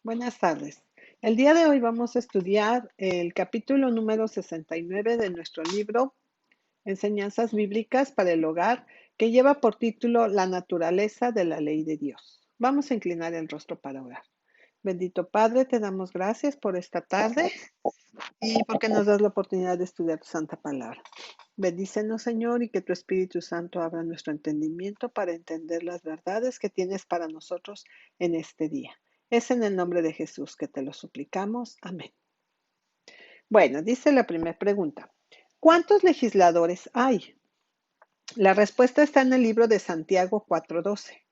Buenas tardes. El día de hoy vamos a estudiar el capítulo número 69 de nuestro libro Enseñanzas Bíblicas para el Hogar, que lleva por título La naturaleza de la ley de Dios. Vamos a inclinar el rostro para orar. Bendito Padre, te damos gracias por esta tarde y porque nos das la oportunidad de estudiar tu santa palabra. Bendícenos, Señor, y que tu Espíritu Santo abra nuestro entendimiento para entender las verdades que tienes para nosotros en este día. Es en el nombre de Jesús que te lo suplicamos. Amén. Bueno, dice la primera pregunta. ¿Cuántos legisladores hay? La respuesta está en el libro de Santiago 4:12.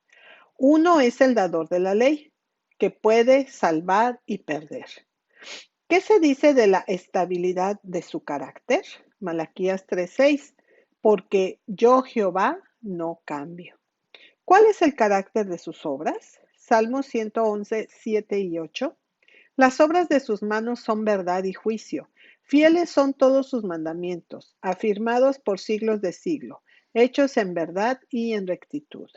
Uno es el dador de la ley, que puede salvar y perder. ¿Qué se dice de la estabilidad de su carácter? Malaquías 3:6. Porque yo, Jehová, no cambio. ¿Cuál es el carácter de sus obras? Salmos 111, 7 y 8. Las obras de sus manos son verdad y juicio. Fieles son todos sus mandamientos, afirmados por siglos de siglo, hechos en verdad y en rectitud.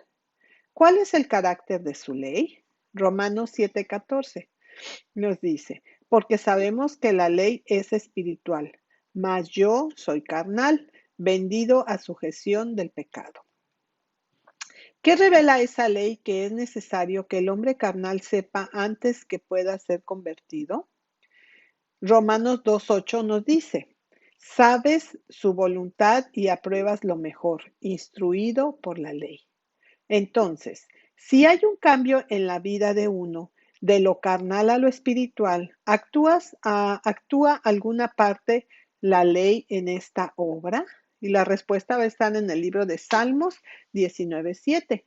¿Cuál es el carácter de su ley? Romanos 7:14 nos dice, porque sabemos que la ley es espiritual, mas yo soy carnal, vendido a sujeción del pecado. ¿Qué revela esa ley que es necesario que el hombre carnal sepa antes que pueda ser convertido? Romanos 2:8 nos dice, sabes su voluntad y apruebas lo mejor, instruido por la ley. Entonces, si hay un cambio en la vida de uno, de lo carnal a lo espiritual, ¿actúa alguna parte la ley en esta obra? Y la respuesta va a estar en el libro de Salmos 19:7.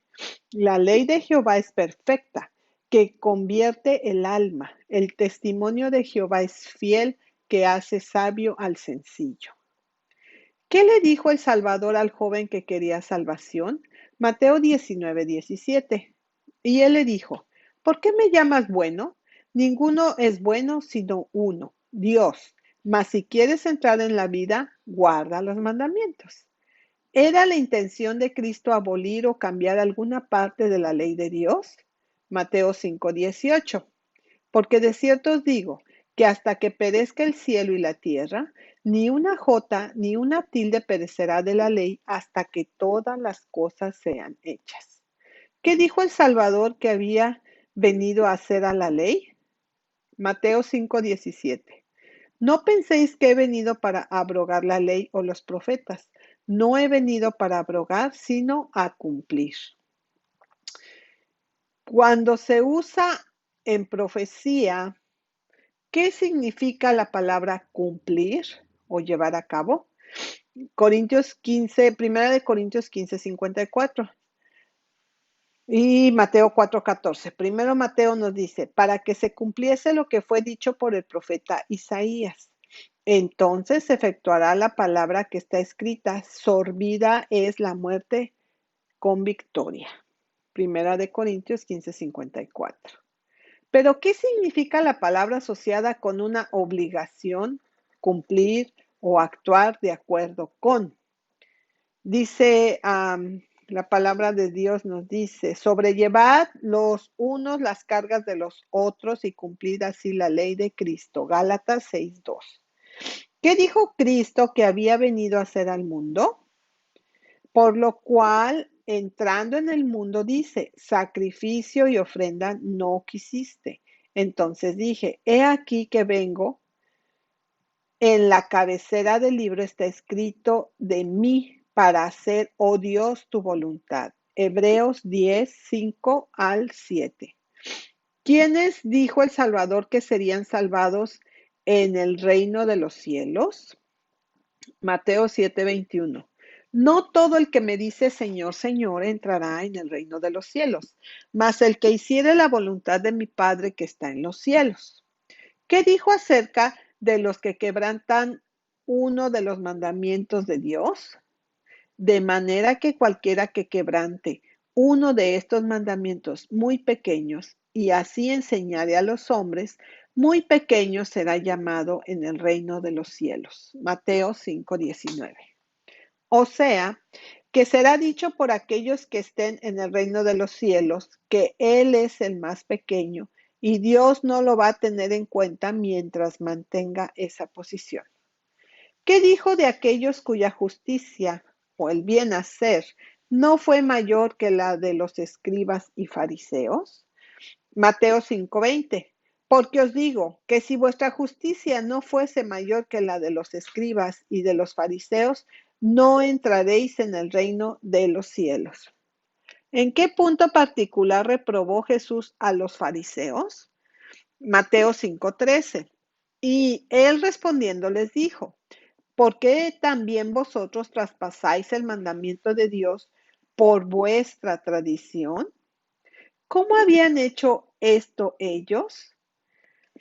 La ley de Jehová es perfecta, que convierte el alma. El testimonio de Jehová es fiel, que hace sabio al sencillo. ¿Qué le dijo el Salvador al joven que quería salvación? Mateo 19:17. Y él le dijo, ¿por qué me llamas bueno? Ninguno es bueno sino uno, Dios. Mas si quieres entrar en la vida, guarda los mandamientos. ¿Era la intención de Cristo abolir o cambiar alguna parte de la ley de Dios? Mateo 5:18. Porque de cierto os digo que hasta que perezca el cielo y la tierra, ni una jota ni una tilde perecerá de la ley hasta que todas las cosas sean hechas. ¿Qué dijo el Salvador que había venido a hacer a la ley? Mateo 5:17. No penséis que he venido para abrogar la ley o los profetas. No he venido para abrogar, sino a cumplir. Cuando se usa en profecía, ¿qué significa la palabra cumplir o llevar a cabo? Corintios 15, primera de Corintios 15:54 y Mateo 4:14. Primero Mateo nos dice, para que se cumpliese lo que fue dicho por el profeta Isaías. Entonces se efectuará la palabra que está escrita, sorbida es la muerte con victoria. Primera de Corintios 15:54. Pero, ¿qué significa la palabra asociada con una obligación, cumplir o actuar de acuerdo con? Dice, la palabra de Dios nos dice, sobrellevad los unos las cargas de los otros y cumplid así la ley de Cristo. Gálatas 6:2. ¿Qué dijo Cristo que había venido a hacer al mundo? Por lo cual, entrando en el mundo, dice, sacrificio y ofrenda no quisiste. Entonces dije, he aquí que vengo. En la cabecera del libro está escrito de mí para hacer, oh Dios, tu voluntad. Hebreos 10:5-7. ¿Quiénes dijo el Salvador que serían salvados en el reino de los cielos? Mateo 7:21. No todo el que me dice Señor, Señor entrará en el reino de los cielos, mas el que hiciere la voluntad de mi Padre que está en los cielos. ¿Qué dijo acerca de los que quebrantan uno de los mandamientos de Dios? De manera que cualquiera que quebrante uno de estos mandamientos muy pequeños y así enseñare a los hombres, muy pequeño será llamado en el reino de los cielos. Mateo 5:19. O sea, que será dicho por aquellos que estén en el reino de los cielos, que Él es el más pequeño y Dios no lo va a tener en cuenta mientras mantenga esa posición. ¿Qué dijo de aquellos cuya justicia o el bien hacer no fue mayor que la de los escribas y fariseos? Mateo 5:20. Porque os digo que si vuestra justicia no fuese mayor que la de los escribas y de los fariseos, no entraréis en el reino de los cielos. ¿En qué punto particular reprobó Jesús a los fariseos? Mateo 5:13. Y él respondiendo les dijo: ¿por qué también vosotros traspasáis el mandamiento de Dios por vuestra tradición? ¿Cómo habían hecho esto ellos?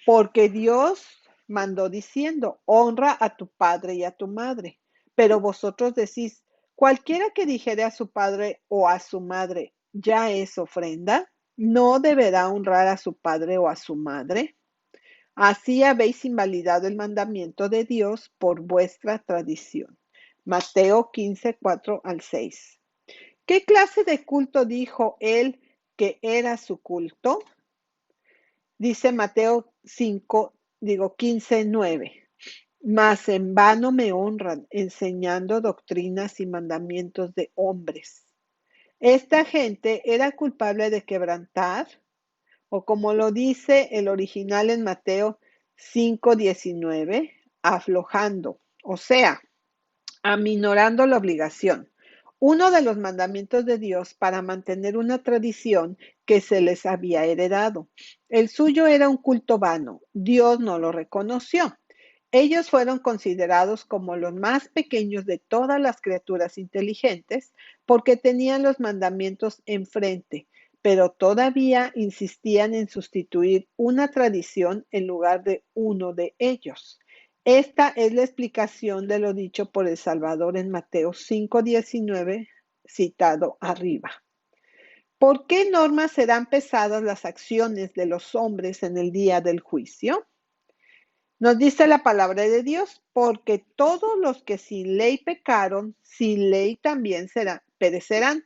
Porque Dios mandó diciendo: honra a tu padre y a tu madre. Pero vosotros decís: cualquiera que dijere a su padre o a su madre, ya es ofrenda, no deberá honrar a su padre o a su madre. Así habéis invalidado el mandamiento de Dios por vuestra tradición. Mateo 15:4-6. ¿Qué clase de culto dijo él que era su culto? Dice Mateo 15:9. Mas en vano me honran, enseñando doctrinas y mandamientos de hombres. Esta gente era culpable de quebrantar, o como lo dice el original en Mateo 5:19, aflojando, o sea, aminorando la obligación. Uno de los mandamientos de Dios para mantener una tradición que se les había heredado. El suyo era un culto vano. Dios no lo reconoció. Ellos fueron considerados como los más pequeños de todas las criaturas inteligentes porque tenían los mandamientos enfrente, pero todavía insistían en sustituir una tradición en lugar de uno de ellos. Esta es la explicación de lo dicho por el Salvador en Mateo 5:19, citado arriba. ¿Por qué normas serán pesadas las acciones de los hombres en el día del juicio? Nos dice la palabra de Dios: porque todos los que sin ley pecaron, sin ley también perecerán.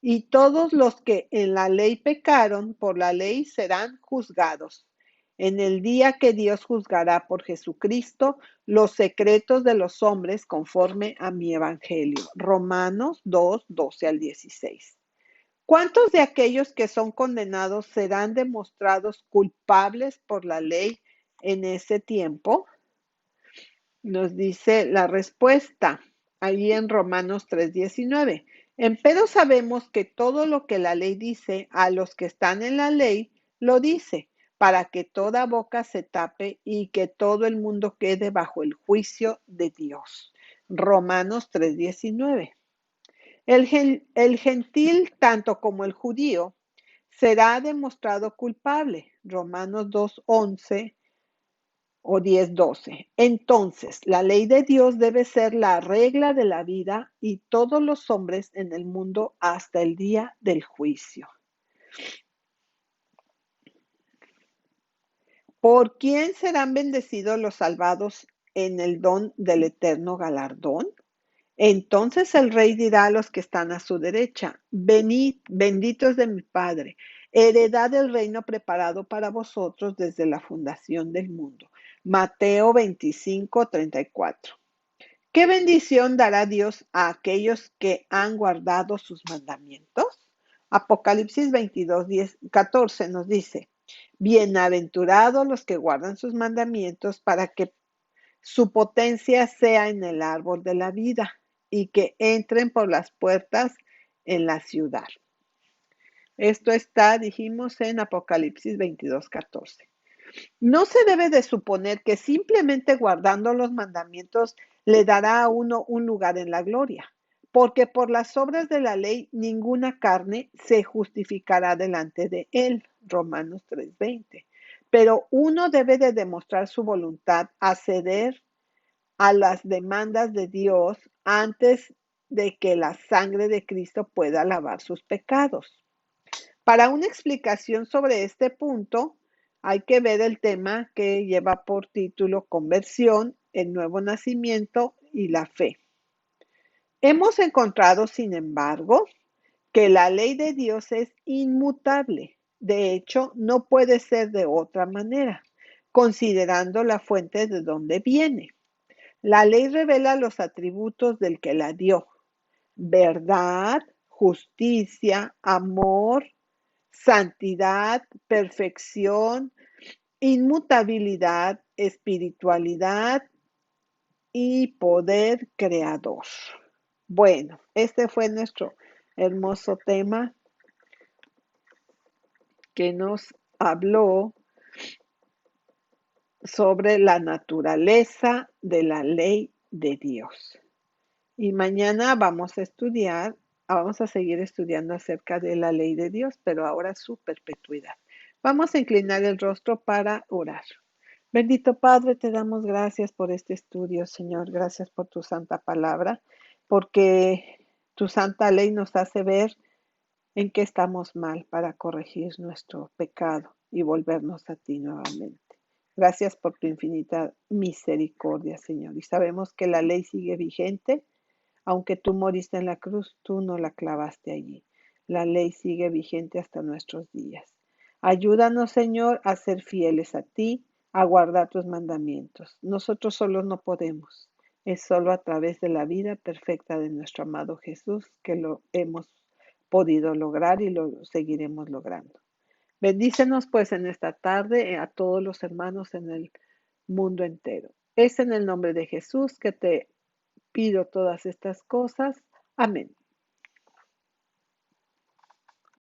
Y todos los que en la ley pecaron, por la ley serán juzgados. En el día que Dios juzgará por Jesucristo los secretos de los hombres conforme a mi evangelio. Romanos 2:12-16. ¿Cuántos de aquellos que son condenados serán demostrados culpables por la ley en ese tiempo? Nos dice la respuesta ahí en Romanos 3:19. Empero sabemos que todo lo que la ley dice a los que están en la ley, lo dice, para que toda boca se tape y que todo el mundo quede bajo el juicio de Dios. Romanos 3:19. El gentil, tanto como el judío, será demostrado culpable. Romanos 2:11 o 10:12. Entonces, la ley de Dios debe ser la regla de la vida y todos los hombres en el mundo hasta el día del juicio. ¿Por quién serán bendecidos los salvados en el don del eterno galardón? Entonces el rey dirá a los que están a su derecha: venid, benditos de mi Padre, heredad del reino preparado para vosotros desde la fundación del mundo. Mateo 25:34. ¿Qué bendición dará Dios a aquellos que han guardado sus mandamientos? Apocalipsis 22:14 nos dice: bienaventurados los que guardan sus mandamientos para que su potencia sea en el árbol de la vida y que entren por las puertas en la ciudad. Esto está, dijimos, en Apocalipsis 22:14. No se debe de suponer que simplemente guardando los mandamientos le dará a uno un lugar en la gloria, porque por las obras de la ley ninguna carne se justificará delante de él. Romanos 3:20. Pero uno debe de demostrar su voluntad a ceder a las demandas de Dios antes de que la sangre de Cristo pueda lavar sus pecados. Para una explicación sobre este punto, hay que ver el tema que lleva por título Conversión, el nuevo nacimiento y la fe. Hemos encontrado, sin embargo, que la ley de Dios es inmutable. De hecho, no puede ser de otra manera, considerando la fuente de donde viene. La ley revela los atributos del que la dio: verdad, justicia, amor, santidad, perfección, inmutabilidad, espiritualidad y poder creador. Bueno, este fue nuestro hermoso tema que nos habló sobre la naturaleza de la ley de Dios. Y mañana vamos a seguir estudiando acerca de la ley de Dios, pero ahora su perpetuidad. Vamos a inclinar el rostro para orar. Bendito Padre, te damos gracias por este estudio, Señor. Gracias por tu santa palabra, porque tu santa ley nos hace ver en qué estamos mal para corregir nuestro pecado y volvernos a ti nuevamente. Gracias por tu infinita misericordia, Señor. Y sabemos que la ley sigue vigente. Aunque tú moriste en la cruz, tú no la clavaste allí. La ley sigue vigente hasta nuestros días. Ayúdanos, Señor, a ser fieles a ti, a guardar tus mandamientos. Nosotros solos no podemos. Es solo a través de la vida perfecta de nuestro amado Jesús que lo hemos podido lograr y lo seguiremos logrando. Bendícenos pues en esta tarde a todos los hermanos en el mundo entero. Es en el nombre de Jesús que te pido todas estas cosas. Amén.